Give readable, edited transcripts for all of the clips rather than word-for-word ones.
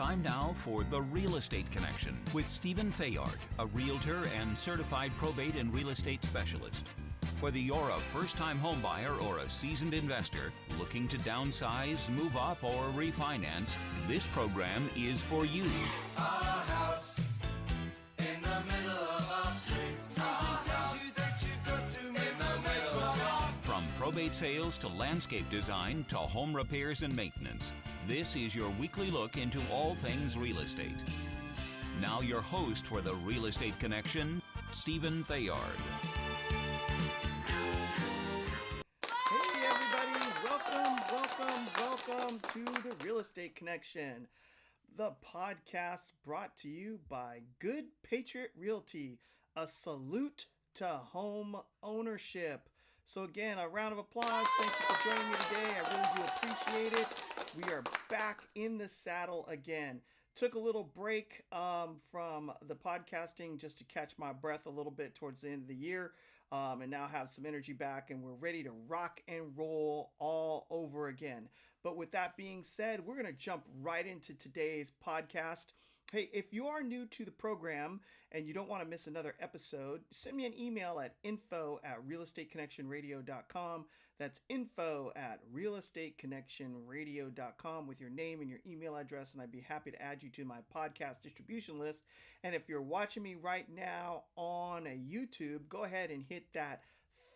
Time now for The Real Estate Connection with Stephen Theard, a realtor and certified probate and real estate specialist. Whether you're a first-time homebuyer or a seasoned investor looking to downsize, move up, or refinance, this program is for you. Our house in the middle of our street. Something tells you that you've got to in the middle of our... From probate sales to landscape design to home repairs and maintenance, this is your weekly look into all things real estate. Now your host for The Real Estate Connection, Stephen Theard. Hey everybody, welcome to The Real Estate Connection, the podcast brought to you by Good Patriot Realty, a salute to home ownership. So again, a round of applause. Thank you for joining me today. I really do appreciate it. We are back in the saddle again. Took a little break from the podcasting just to catch my breath a little bit towards the end of the year, and now have some energy back, and we're ready to rock and roll all over again. But with that being said, we're going to jump right into today's podcast. Hey, if you are new to the program and you don't want to miss another episode, send me an email at info@realestateconnectionradio.com. That's info@realestateconnectionradio.com with your name and your email address, and I'd be happy to add you to my podcast distribution list. And if you're watching me right now on a YouTube, go ahead and hit that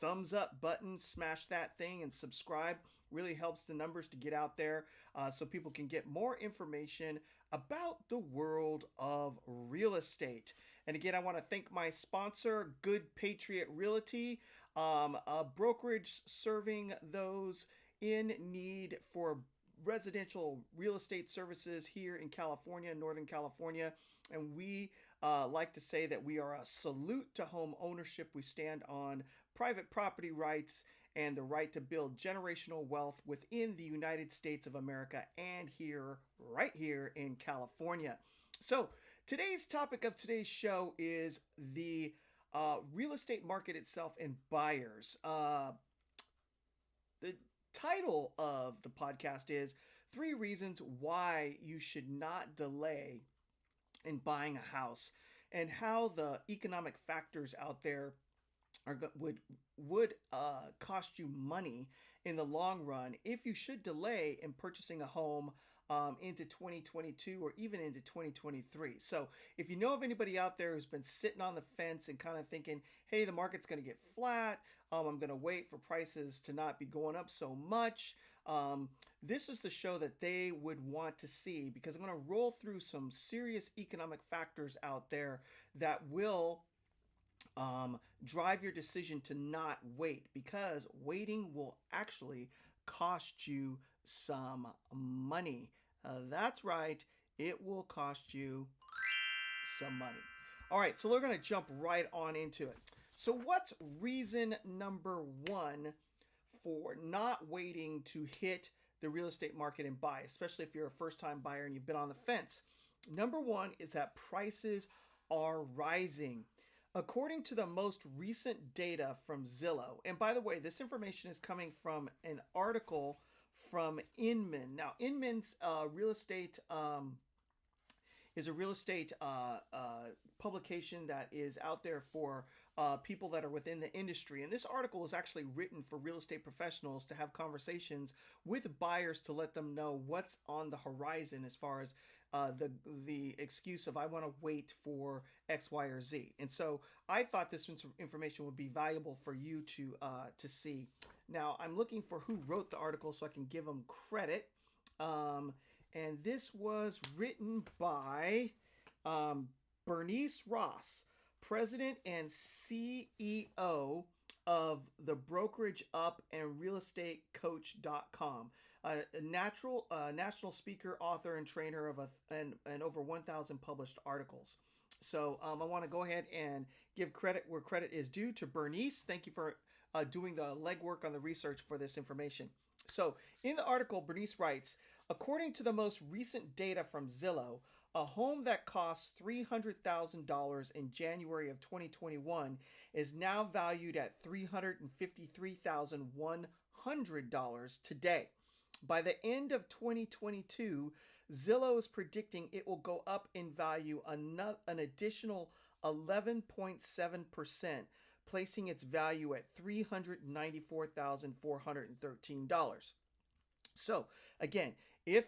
thumbs up button, smash that thing and subscribe. Really helps the numbers to get out there so people can get more information about the world of real estate. And again, I want to thank my sponsor, Good Patriot Realty, a brokerage serving those in need for residential real estate services here in California, Northern California. And we like to say that we are a salute to home ownership. We stand on private property rights and the right to build generational wealth within the United States of America and right here in California. So today's topic of today's show is the real estate market itself and buyers. The title of the podcast is 3 Reasons Why You Should Not Delay in Buying a House, and how the economic factors out there would cost you money in the long run if you should delay in purchasing a home into 2022 or even into 2023. So if you know of anybody out there who's been sitting on the fence and kind of thinking, hey, the market's going to get flat, I'm going to wait for prices to not be going up so much, this is the show that they would want to see, because I'm going to roll through some serious economic factors out there that will drive your decision to not wait, because waiting will actually cost you some money. That's right, it will cost you some money. All right, so we're going to jump right on into it. So what's reason number 1 for not waiting to hit the real estate market and buy, especially if you're a first-time buyer and you've been on the fence? Number 1 is that prices are rising. According to the most recent data from Zillow, and by the way, this information is coming from an article from Inman. Now, Inman's real estate is a real estate publication that is out there for people that are within the industry. And this article is actually written for real estate professionals to have conversations with buyers to let them know what's on the horizon as far as the excuse of I want to wait for X, Y, or Z. And so I thought this information would be valuable for you to see. Now, I'm looking for who wrote the article so I can give them credit. And this was written by Bernice Ross, President and CEO of the brokerage Up and realestatecoach.com, a national speaker, author, and trainer of and over 1,000 published articles. So I want to go ahead and give credit where credit is due to Bernice. Thank you for doing the legwork on the research for this information. So in the article, Bernice writes, according to the most recent data from Zillow, a home that cost $300,000 in January of 2021 is now valued at $353,100 today. By the end of 2022, Zillow is predicting it will go up in value an additional 11.7%, placing its value at $394,413. So, again, if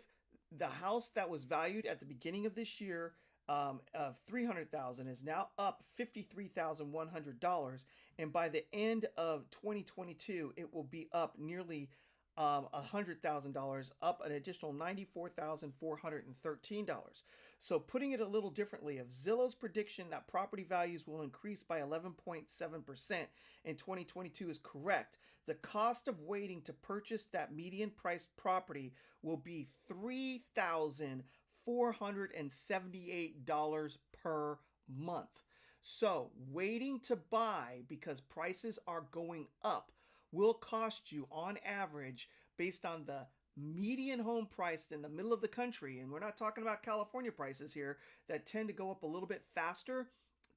the house that was valued at the beginning of this year of $300,000 is now up $53,100, and by the end of 2022, it will be up nearly $100,000, up an additional $94,413. So putting it a little differently, if Zillow's prediction that property values will increase by 11.7% in 2022 is correct, the cost of waiting to purchase that median priced property will be $3,478 per month. So waiting to buy because prices are going up will cost you on average, based on the median home price in the middle of the country, and we're not talking about California prices here that tend to go up a little bit faster,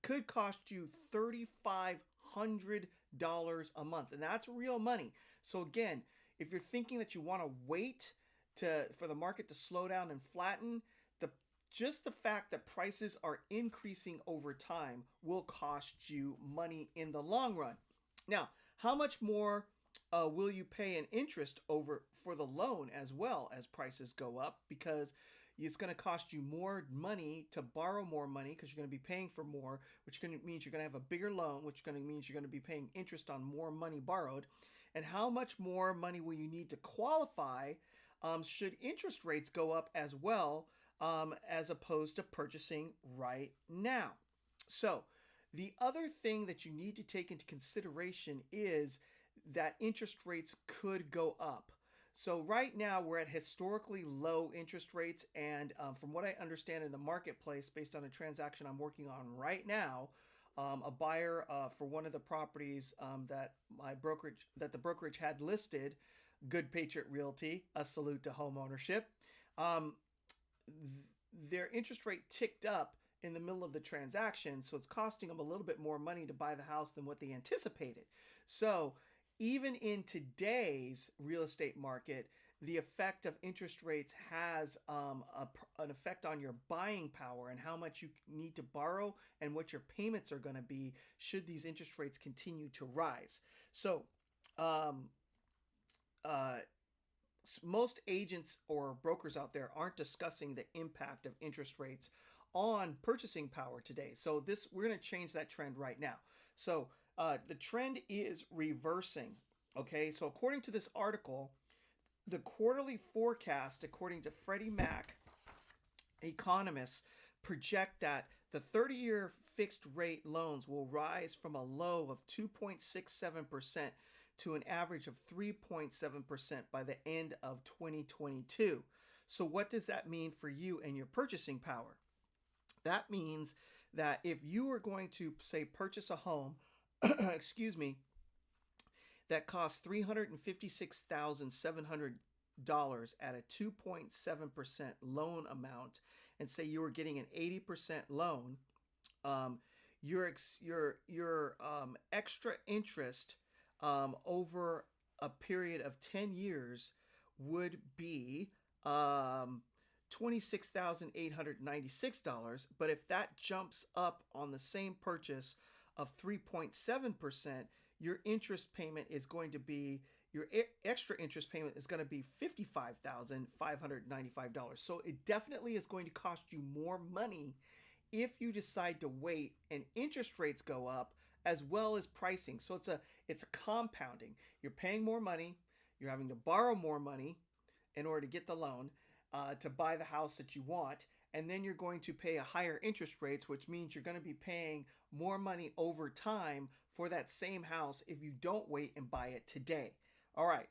could cost you $3,500 a month, and that's real money. So again, if you're thinking that you want to wait for the market to slow down and flatten, just the fact that prices are increasing over time will cost you money in the long run. Now, how much more will you pay in interest for the loan as well as prices go up? Because it's going to cost you more money to borrow more money because you're going to be paying for more, which means you're going to have a bigger loan, which means you're going to be paying interest on more money borrowed. And how much more money will you need to qualify should interest rates go up as well, as opposed to purchasing right now? So the other thing that you need to take into consideration is that interest rates could go up. So right now we're at historically low interest rates, and from what I understand in the marketplace, based on a transaction I'm working on right now, a buyer for one of the properties that the brokerage had listed, good Patriot Realty, a salute to home ownership, their interest rate ticked up in the middle of the transaction, so it's costing them a little bit more money to buy the house than what they anticipated. So even in today's real estate market, the effect of interest rates has an effect on your buying power and how much you need to borrow and what your payments are going to be should these interest rates continue to rise. So most agents or brokers out there aren't discussing the impact of interest rates on purchasing power today. So we're going to change that trend right now. So the trend is reversing. Okay, so according to this article, the quarterly forecast, according to Freddie Mac, economists project that the 30-year fixed rate loans will rise from a low of 2.67% to an average of 3.7% by the end of 2022. So what does that mean for you and your purchasing power? That means that if you are going to, say, purchase a home, excuse me, that costs $356,700 at a 2.7% loan amount, and say you were getting an 80% loan, your extra interest over a period of 10 years would be $26,896. But if that jumps up on the same purchase of 3.7%, your interest payment is going to be, your extra interest payment is going to be $55,595. So it definitely is going to cost you more money if you decide to wait and interest rates go up, as well as pricing. So it's a compounding. You're paying more money, you're having to borrow more money in order to get the loan to buy the house that you want, and then you're going to pay a higher interest rates, which means you're going to be paying more money over time for that same house if you don't wait and buy it today. All right.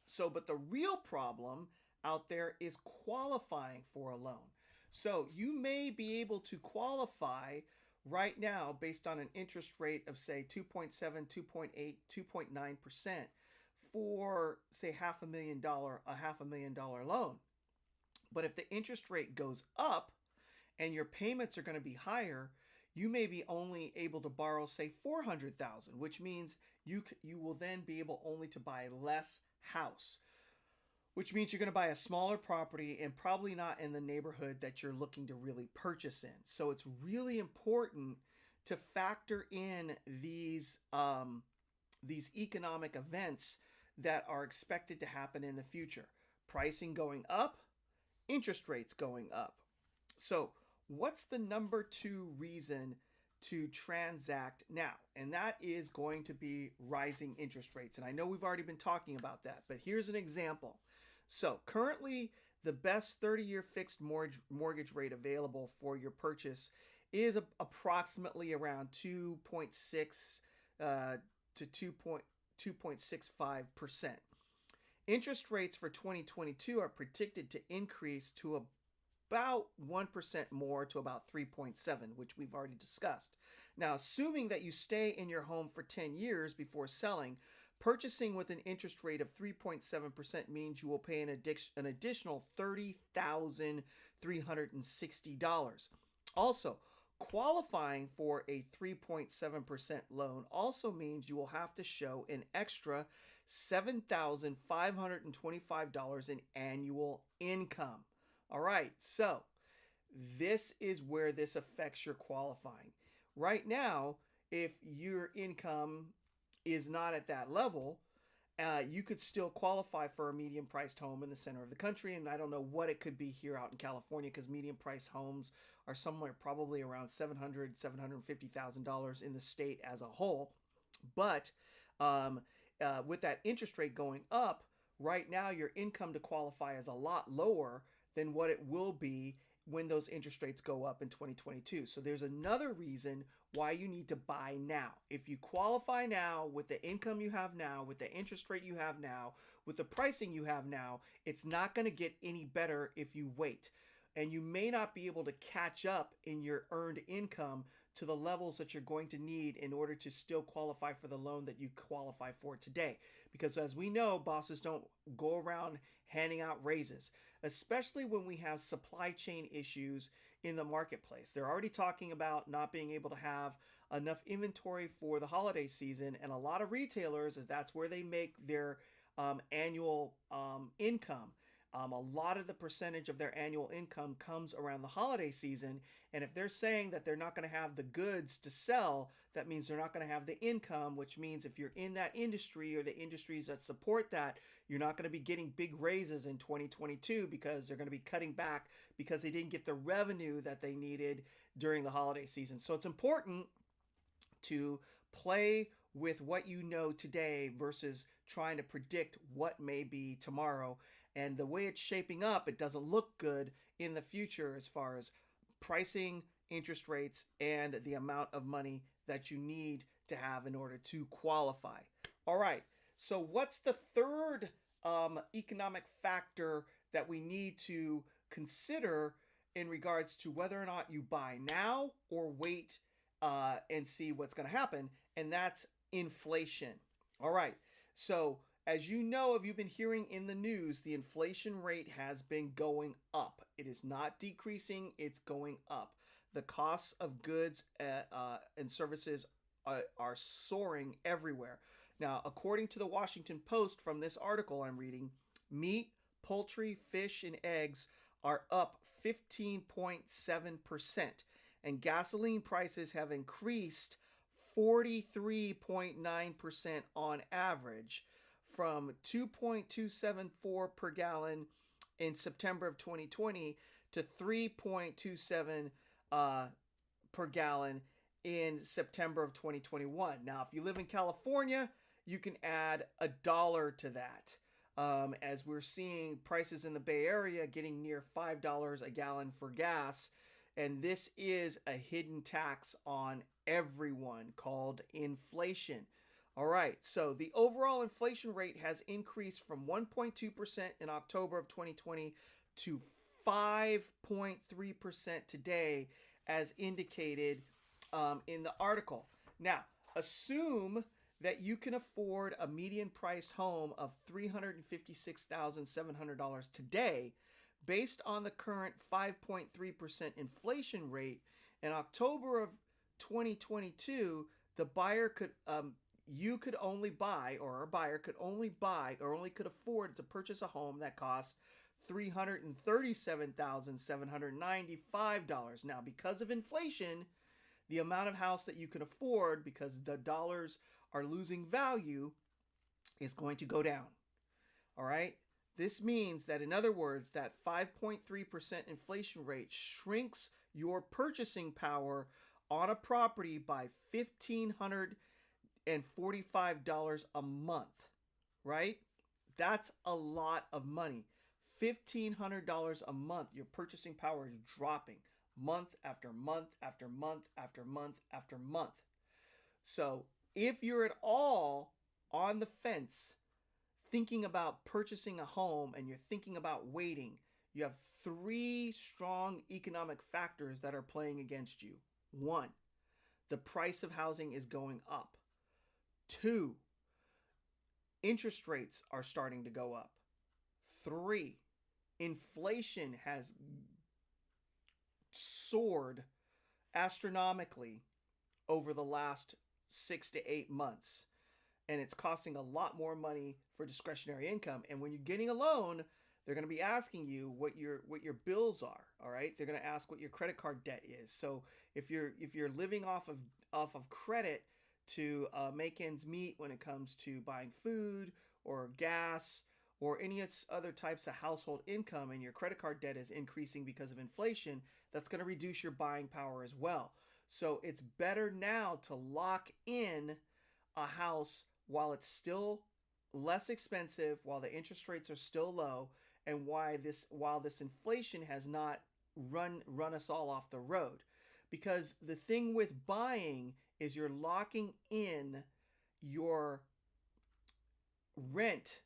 So, but the real problem out there is qualifying for a loan. So you may be able to qualify right now based on an interest rate of, say, 2.7, 2.8, 2.9% for, say, $500,000 loan. But if the interest rate goes up and your payments are going to be higher, you may be only able to borrow, say, $400,000, which means you will then be able only to buy less house. which means you're going to buy a smaller property and probably not in the neighborhood that you're looking to really purchase in. So it's really important to factor in these economic events that are expected to happen in the future. Pricing going up, interest rates going up. So what's the number 2 reason to transact now? And that is going to be rising interest rates. And I know we've already been talking about that, but here's an example. So currently, the best 30-year fixed mortgage rate available for your purchase is approximately around 2.6 to 2.65%. Interest rates for 2022 are predicted to increase to about 1% more, to about 3.7, which we've already discussed. Now, assuming that you stay in your home for 10 years before selling, purchasing with an interest rate of 3.7% means you will pay an additional $30,360. Also, qualifying for a 3.7% loan also means you will have to show an extra $7,525 in annual income. All right, so this is where this affects your qualifying. Right now, if your income is not at that level, you could still qualify for a medium-priced home in the center of the country. And I don't know what it could be here out in California, because medium-priced homes are somewhere probably around $700,000, $750,000 in the state as a whole. But with that interest rate going up, right now your income to qualify is a lot lower than what it will be when those interest rates go up in 2022. So there's another reason why you need to buy now. If you qualify now with the income you have now, with the interest rate you have now, with the pricing you have now, it's not going to get any better if you wait. And you may not be able to catch up in your earned income to the levels that you're going to need in order to still qualify for the loan that you qualify for today. Because as we know, bosses don't go around handing out raises, especially when we have supply chain issues in the marketplace. They're already talking about not being able to have enough inventory for the holiday season, and a lot of retailers, as that's where they make their annual income. A lot of the percentage of their annual income comes around the holiday season, and if they're saying that they're not going to have the goods to sell, that means they're not going to have the income, which means if you're in that industry or the industries that support that, you're not going to be getting big raises in 2022 because they're going to be cutting back because they didn't get the revenue that they needed during the holiday season. So it's important to play with what you know today versus trying to predict what may be tomorrow. And the way it's shaping up, it doesn't look good in the future as far as pricing, interest rates, and the amount of money that you need to have in order to qualify. All right, so what's the third economic factor that we need to consider in regards to whether or not you buy now or wait and see what's going to happen? And that's inflation. All right, so as you know, if you've been hearing in the news, the inflation rate has been going up. It is not decreasing, it's going up. The costs of goods and services are soaring everywhere. Now, according to the Washington Post, from this article I'm reading, meat, poultry, fish, and eggs are up 15.7%. And gasoline prices have increased 43.9% on average, from 2.274 per gallon in September of 2020 to 3.27 per gallon in September of 2021. Now, if you live in California, you can add $1 to that. As we're seeing prices in the Bay Area getting near $5 a gallon for gas. And this is a hidden tax on everyone called inflation. All right, so the overall inflation rate has increased from 1.2% in October of 2020 to 5.3% today, as indicated in the article. Now, assume that you can afford a median priced home of $356,700 today. Based on the current 5.3% inflation rate, in October of 2022, the buyer could you could only buy, or a buyer could only buy, or only could afford to purchase a home that costs $337,795. Now, because of inflation, the amount of house that you can afford, because the dollars are losing value, is going to go down. All right? This means that, in other words, that 5.3% inflation rate shrinks your purchasing power on a property by $1,545 a month, right? That's a lot of money. $1,500 a month, your purchasing power is dropping month after month after month after month after month. So if you're at all on the fence thinking about purchasing a home and you're thinking about waiting, you have three strong economic factors that are playing against you. One, the price of housing is going up. Two, interest rates are starting to go up. Three, inflation has soared astronomically over the last 6 to 8 months. And it's costing a lot more money for discretionary income. And when you're getting a loan, they're going to be asking you what your bills are. All right, they're going to ask what your credit card debt is. So if you're living off of credit to make ends meet when it comes to buying food or gas or any other types of household income, and your credit card debt is increasing because of inflation, that's going to reduce your buying power as well. So it's better now to lock in a house while it's still less expensive, while the interest rates are still low, and while this inflation has not run us all off the road. Because the thing with buying is you're locking in your rent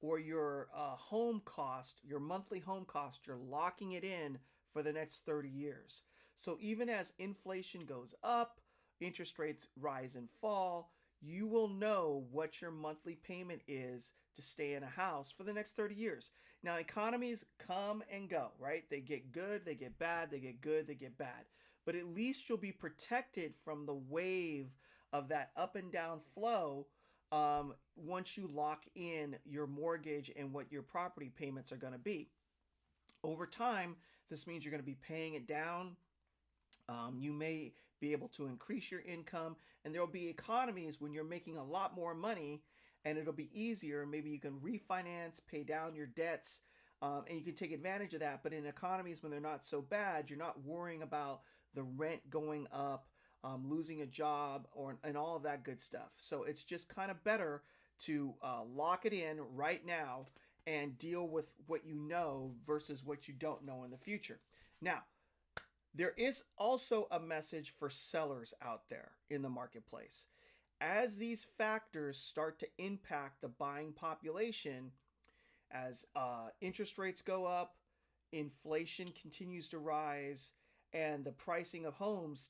or your home cost, your monthly home cost, you're locking it in for the next 30 years. So even as inflation goes up, interest rates rise and fall, you will know what your monthly payment is to stay in a house for the next 30 years. Now, economies come and go, right? They get good, they get bad, they get good, they get bad. But at least you'll be protected from the wave of that up and down flow once you lock in your mortgage and what your property payments are going to be. Over time, this means you're going to be paying it down. You may be able to increase your income, and there will be economies when you're making a lot more money and it'll be easier. Maybe you can refinance, pay down your debts, and you can take advantage of that. But in economies when they're not so bad, you're not worrying about the rent going up, losing a job, and all of that good stuff. So it's just kind of better to lock it in right now and deal with what you know versus what you don't know in the future. Now, there is also a message for sellers out there in the marketplace. As these factors start to impact the buying population, as interest rates go up, inflation continues to rise, and the pricing of homes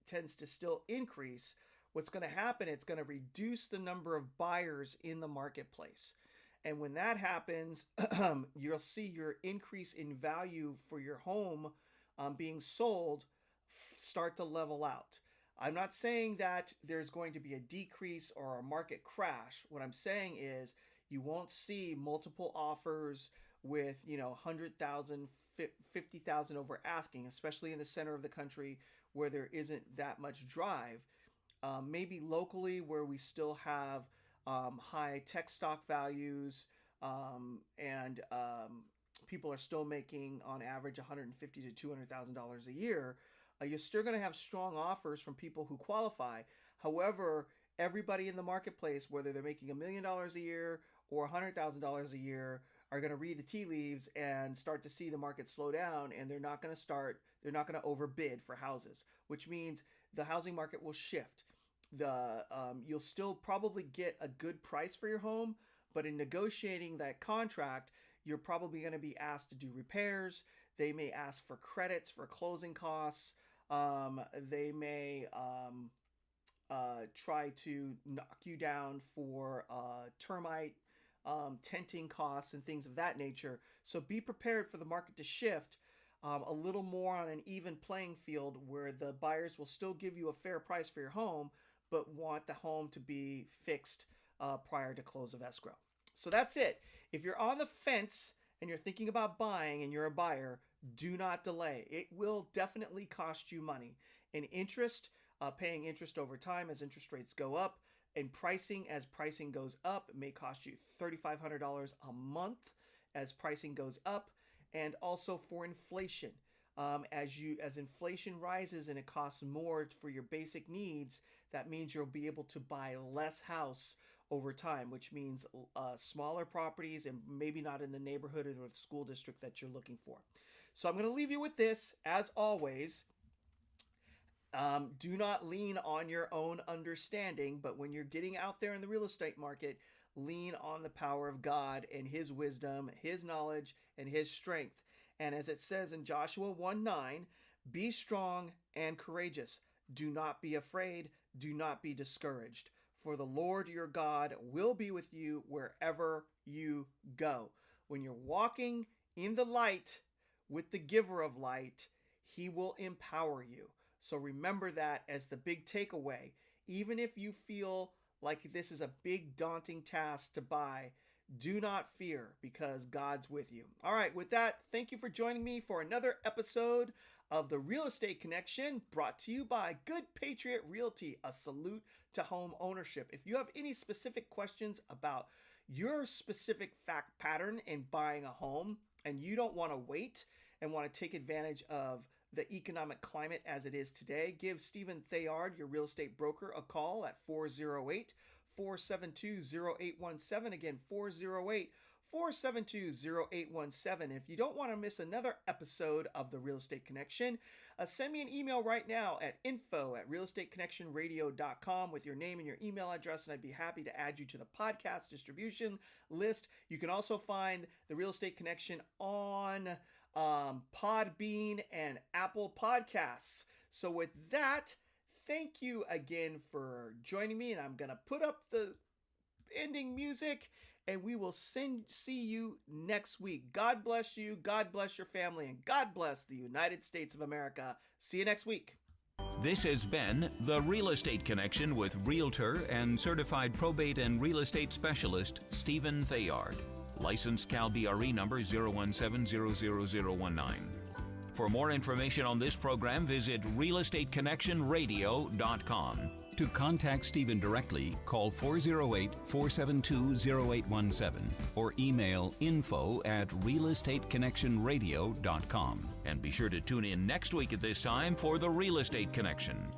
tends to still increase, what's going to happen, it's going to reduce the number of buyers in the marketplace. And when that happens, you'll see your increase in value for your home being sold start to level out. I'm not saying that there's going to be a decrease or a market crash. What I'm saying is you won't see multiple offers with 100,000, 50,000 over asking, especially in the center of the country where there isn't that much drive. Maybe locally where we still have high tech stock values and people are still making on average $150,000 to $200,000 a year, you're still going to have strong offers from people who qualify. However, everybody in the marketplace, whether they're making $1 million a year or $100,000 a year, are going to read the tea leaves and start to see the market slow down, and they're not going to overbid for houses, which means the housing market will shift. You'll still probably get a good price for your home, but in negotiating that contract, you're probably going to be asked to do repairs. They may ask for credits for closing costs. They may try to knock you down for termite tenting costs and things of that nature. So be prepared for the market to shift a little more on an even playing field where the buyers will still give you a fair price for your home, but want the home to be fixed prior to close of escrow. So that's it. If you're on the fence and you're thinking about buying and you're a buyer, do not delay. It will definitely cost you money. And interest, paying interest over time as interest rates go up, and pricing as pricing goes up. It may cost you $3,500 a month as pricing goes up, and also for inflation. As inflation rises and it costs more for your basic needs, that means you'll be able to buy less house over time, which means smaller properties and maybe not in the neighborhood or the school district that you're looking for. So I'm going to leave you with this, as always. Do not lean on your own understanding, but when you're getting out there in the real estate market, lean on the power of God and His wisdom, His knowledge, and His strength. And as it says in Joshua 1:9, be strong and courageous. Do not be afraid. Do not be discouraged. For the Lord your God will be with you wherever you go. When you're walking in the light with the giver of light, He will empower you. So remember that as the big takeaway. Even if you feel like this is a big daunting task to buy, do not fear, because God's with you. All right, with that, thank you for joining me for another episode of The Real Estate Connection, brought to you by Good Patriot Realty, a salute to home ownership. If you have any specific questions about your specific fact pattern in buying a home, and you don't want to wait and want to take advantage of the economic climate as it is today, give Stephen Theard, your real estate broker, a call at 408-472-0817. Again, 408-472-0817. If you don't want to miss another episode of The Real Estate Connection, send me an email right now at info@realestateconnectionradio.com with your name and your email address, and I'd be happy to add you to the podcast distribution list. You can also find The Real Estate Connection on Podbean and Apple Podcasts. So with that, thank you again for joining me, and I'm going to put up the ending music, and we will see you next week. God bless you, God bless your family, and God bless the United States of America. See you next week. This has been The Real Estate Connection with Realtor and Certified Probate and Real Estate Specialist Stephen Theard. Licensed Cal BRE number 0170019. For more information on this program, visit realestateconnectionradio.com. To contact Stephen directly, call 408-472-0817 or email info@realestateconnectionradio.com. And be sure to tune in next week at this time for The Real Estate Connection.